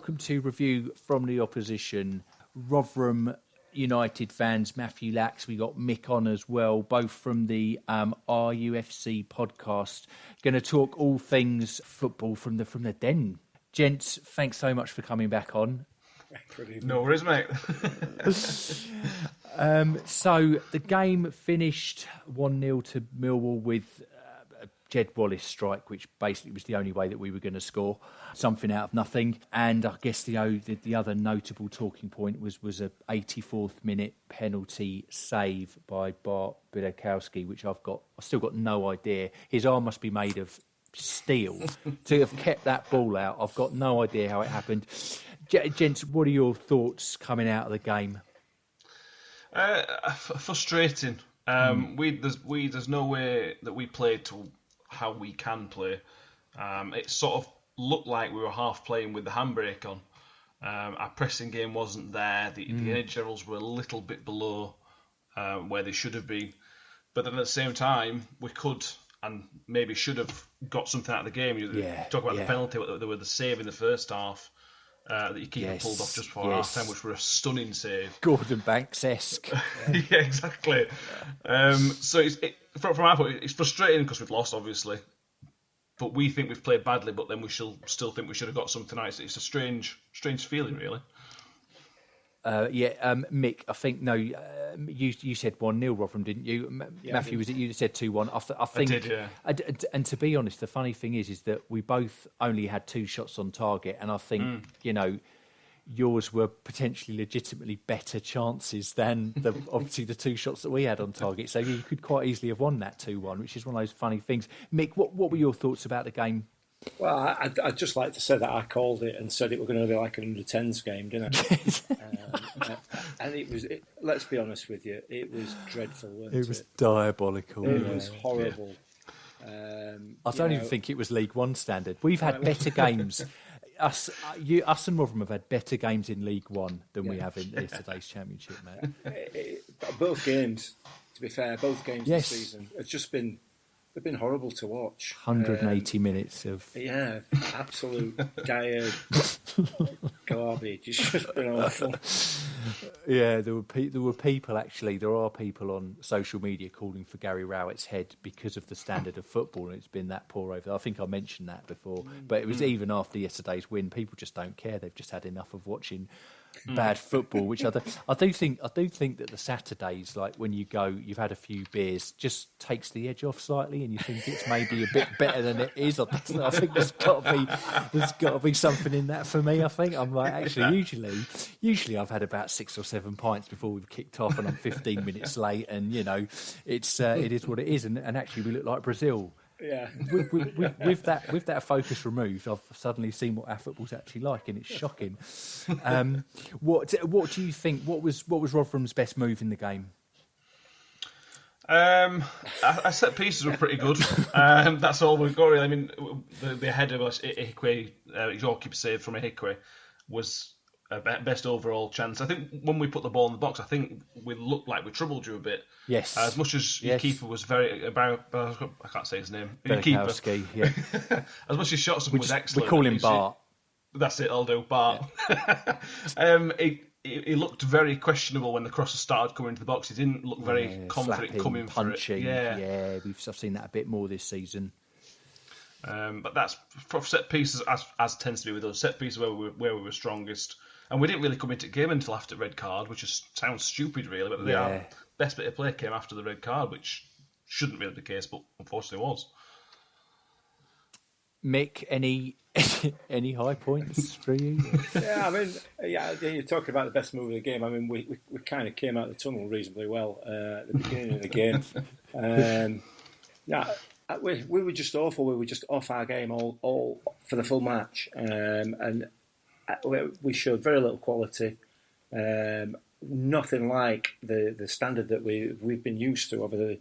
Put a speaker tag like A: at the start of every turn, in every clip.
A: welcome to Review from the Opposition. Rotherham United fans, Matthew Lax, we got Mick on as well, both from the RUFC podcast. Going to talk all things football from the den. Gents, thanks so much for coming back on.
B: No worries, mate.
A: So the game finished 1-0 to Millwall with a Jed Wallace strike, which basically was the only way that we were going to score something out of nothing. And I guess the other notable talking point was a 84th minute penalty save by Bart Bidakowski, which I've still got no idea. His arm must be made of steel to have kept that ball out. I've got no idea how it happened. Gents, what are your thoughts coming out of the game?
B: Frustrating. There's no way that we played to how we can play. It sort of looked like we were half playing with the handbrake on. Our pressing game wasn't there. The energy levels were a little bit below where they should have been. But then at the same time, we could and maybe should have got something out of the game. Talk about the penalty, there were the save in the first half. That your keeper pulled off just before half time, which were a stunning save.
A: Gordon Banks-esque.
B: Yeah, exactly. So from our point, it's frustrating because we've lost, obviously. But we think we've played badly, but then we still think we should have got something out. It's a strange feeling, really.
A: Mick, I think, you said 1-0, Rotherham, didn't you? Matthew, was it you that said 2-1? I think,
B: I did, yeah.
A: And to be honest, the funny thing is that we both only had 2 shots on target, and I think, yours were potentially legitimately better chances than obviously the 2 shots that we had on target. So you could quite easily have won that 2-1, which is one of those funny things. Mick, what were your thoughts about the game?
C: Well, I'd just like to say that I called it and said it were going to be like an under-10s game, didn't I? And it was, let's be honest with you, it was dreadful, wasn't it?
A: It was diabolical.
C: It was horrible.
A: I don't even think it was League One standard. We've had better games. Us and Rotherham have had better games in League One than we have in yesterday's Championship, mate.
C: Both games, to be fair, this season have just been... They've been horrible to watch.
A: 180 minutes of...
C: Yeah, absolute dire garbage. It's just been awful.
A: Yeah, there were people, actually, there are people on social media calling for Gary Rowett's head because of the standard of football, and it's been that poor over. I think I mentioned that before, but it was even after yesterday's win. People just don't care. They've just had enough of watching bad football, which I do think that the Saturdays, like when you go, you've had a few beers, just takes the edge off slightly, and you think it's maybe a bit better than it is. I think there's got to be something in that for me. I think I'm like, actually, usually I've had about 6 or 7 pints before we've kicked off, and I'm 15 minutes late, and it is what it is, and actually we look like Brazil.
C: Yeah.
A: with that focus removed, I've suddenly seen what our football's actually like, and it's shocking. What do you think? What was Rotherham's best move in the game?
B: Our set pieces were pretty good. That's all we've got, really. I mean, the header of Ihikwe, your keeper save from Ihikwe, was best overall chance. I think when we put the ball in the box, I think we looked like we troubled you a bit.
A: Yes.
B: As much as your keeper was I can't say his name. Your keeper.
A: Yeah.
B: As much as shots was excellent.
A: We call him Bart.
B: That's it, I'll do, Bart. Yeah. He looked very questionable when the crosses started coming into the box. He didn't look very confident
A: slapping,
B: coming
A: punching.
B: For it.
A: I've seen that a bit more this season.
B: But that's for set pieces, as tends to be with us. Set pieces where we were strongest. And we didn't really come into the game until after the red card, which sounds stupid, really. But the best bit of play came after the red card, which shouldn't really be the case, but unfortunately was.
A: Mick, any high points for you?
C: Yeah, I mean, you're talking about the best move of the game. I mean, we kind of came out of the tunnel reasonably well at the beginning of the game. We were just awful. We were just off our game all for the full match, and we showed very little quality. Nothing like the standard that we've been used to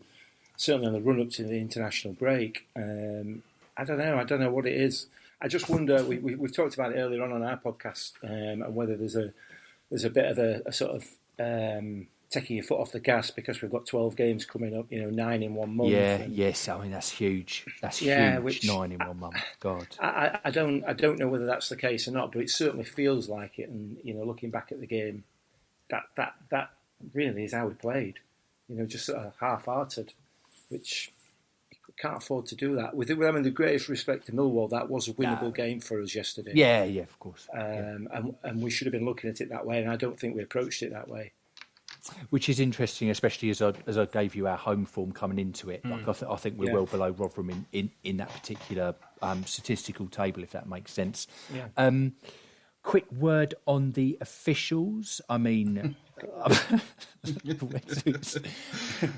C: certainly on the run up to the international break. I don't know what it is. I just wonder. We've talked about it earlier on our podcast, and whether there's a bit of a sort of taking your foot off the gas because we've got 12 games coming up, 9 in 1 month.
A: Yes, I mean that's huge. That's
C: yeah,
A: huge.
C: Which
A: 9 in 1 month. God.
C: I don't know whether that's the case or not, but it certainly feels like it. And looking back at the game, that really is how we played. Just sort of half-hearted, which you can't afford to do that. With having the greatest respect to Millwall, that was a winnable game for us yesterday.
A: Yeah, of course.
C: And we should have been looking at it that way, and I don't think we approached it that way.
A: Which is interesting, especially as I gave you our home form coming into it. Like I think we're well below Rotherham in that particular statistical table, if that makes sense.
C: Yeah.
A: Quick word on the officials. I mean,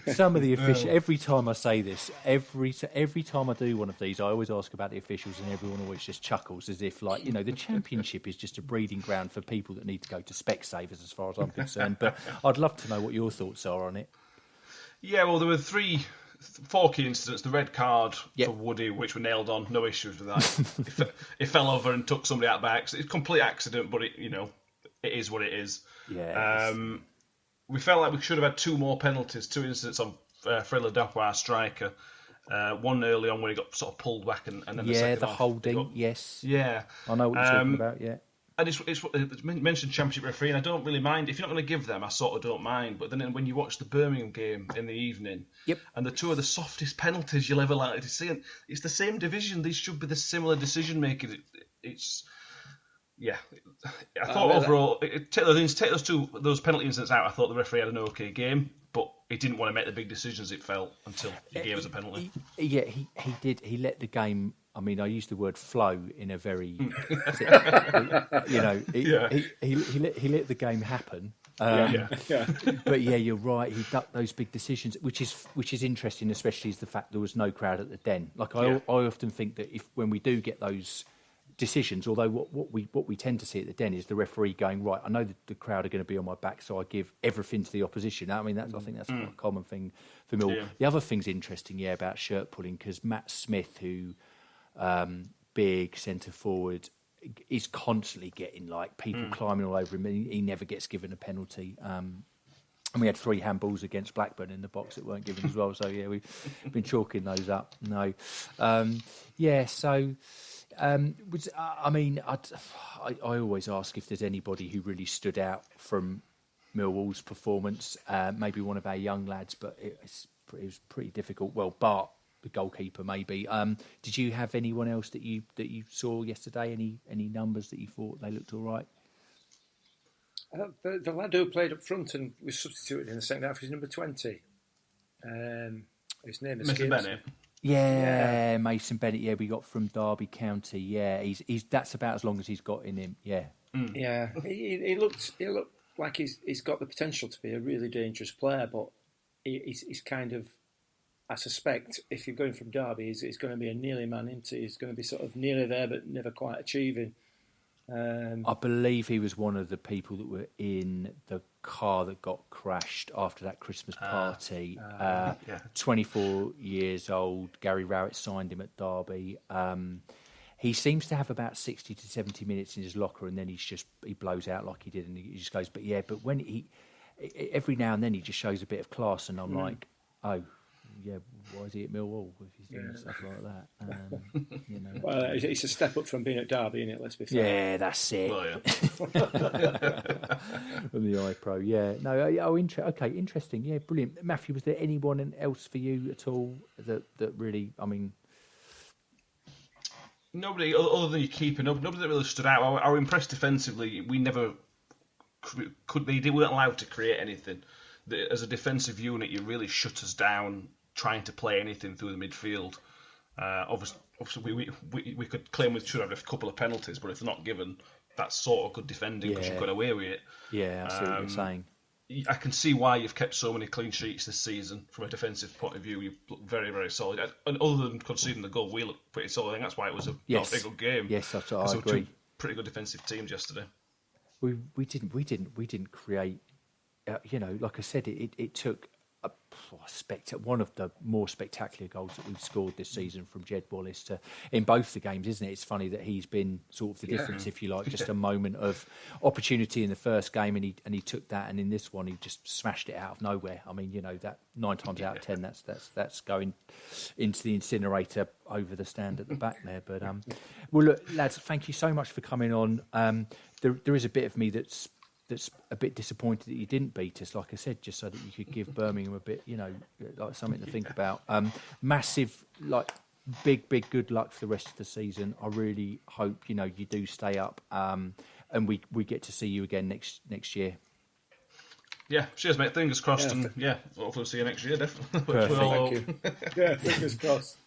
A: some of the officials. Every time I say this, every time I do one of these, I always ask about the officials, and everyone always just chuckles as if, like, the Championship is just a breeding ground for people that need to go to Specsavers, as far as I'm concerned. But I'd love to know what your thoughts are on it.
B: Yeah, well, there were 4 key incidents. The red card for Woody, which were nailed on, no issues with that. He fell over and took somebody out by accident. It's a complete accident, but it is what it is.
A: Yeah.
B: We felt like we should have had 2 more penalties, 2 incidents on Frela Dapo, our striker. One early on when he got sort of pulled back, and then the second
A: the holding. Yes.
B: Yeah,
A: I know what you're talking about. Yeah.
B: And it's mentioned Championship referee, and I don't really mind. If you're not going to give them, I sort of don't mind. But then when you watch the Birmingham game in the evening, and the 2 of the softest penalties you'll ever likely to see, and it's the same division. These should be the similar decision making. I thought overall, take those penalty incidents out. I thought the referee had an okay game, but he didn't want to make the big decisions. It felt until he gave us a penalty.
A: He did. He let the game. I mean, I used the word flow in a very, he let the game happen. But you're right. He ducked those big decisions, which is interesting, especially is the fact there was no crowd at the Den. Like I often think that when we do get those decisions, although what we tend to see at the Den is the referee going, right, I know that the crowd are going to be on my back, so I give everything to the opposition. I mean, I think that's quite a common thing for Mill. The other thing's interesting, about shirt pulling, because Matt Smith, who big centre forward, is constantly getting like people climbing all over him. He never gets given a penalty. And we had 3 handballs against Blackburn in the box that weren't given as well. So we've been chalking those up. No, So. I always ask if there's anybody who really stood out from Millwall's performance. Maybe one of our young lads, but it was pretty difficult. Well, Bart, the goalkeeper, maybe. Did you have anyone else that you saw yesterday? Any numbers that you thought they looked all right?
C: The lad who played up front and was substituted in the second half is number 20. His name is
B: Mr. Bennett.
C: Yeah,
A: Mason Bennett. Yeah, we got from Derby County. Yeah, he's that's about as long as he's got in him. Yeah,
C: yeah. He looked like he's got the potential to be a really dangerous player, but he's kind of. I suspect if you're going from Derby, he's going to be a nearly man into. He's going to be sort of nearly there, but never quite achieving.
A: I believe he was one of the people that were in the car that got crashed after that Christmas party. 24 years old. Gary Rowett signed him at Derby. He seems to have about 60 to 70 minutes in his locker, and then he blows out like he did, and he just goes. But when every now and then he just shows a bit of class, and I'm like, oh. Yeah, why is he at Millwall if he's doing stuff like that?
C: Well, it's a step up from being at Derby, isn't it? Let's be fair.
A: Yeah, that's it.
B: Well, yeah.
A: From the iPro, yeah. No, okay, interesting. Yeah, brilliant. Matthew, was there anyone else for you at all that really? I mean,
B: nobody other than your keeper. Nobody that really stood out. I was impressed defensively. We never could. They weren't allowed to create anything. As a defensive unit, you really shut us down trying to play anything through the midfield. Obviously, we could claim we should have a couple of penalties, but if they're not given, that's sort of good defending because you've got away with it.
A: Yeah, I see what you're saying.
B: I can see why you've kept so many clean sheets this season from a defensive point of view. You look very, very solid. And other than conceding the goal, we look pretty solid. I think that's why it was a very good game.
A: Yes, I agree.
B: 2 pretty good defensive teams yesterday.
A: We didn't create. Like I said, it took one of the more spectacular goals that we've scored this season from Jed Wallace in both the games, isn't it? It's funny that he's been sort of the difference, if you like, just a moment of opportunity in the first game, and he took that, and in this one he just smashed it out of nowhere. I mean, that 9 times out of 10, that's going into the incinerator over the stand at the back there. But well, look, lads, thank you so much for coming on. There is a bit of me that's a bit disappointed that you didn't beat us, like I said, just so that you could give Birmingham a bit, like something to think about. Massive, big good luck for the rest of the season. I really hope, you do stay up, and we get to see you again next year.
B: Yeah, cheers, mate. Fingers crossed, and hopefully we'll see you next year, definitely.
A: Perfect.
C: Thank you. Yeah, fingers crossed.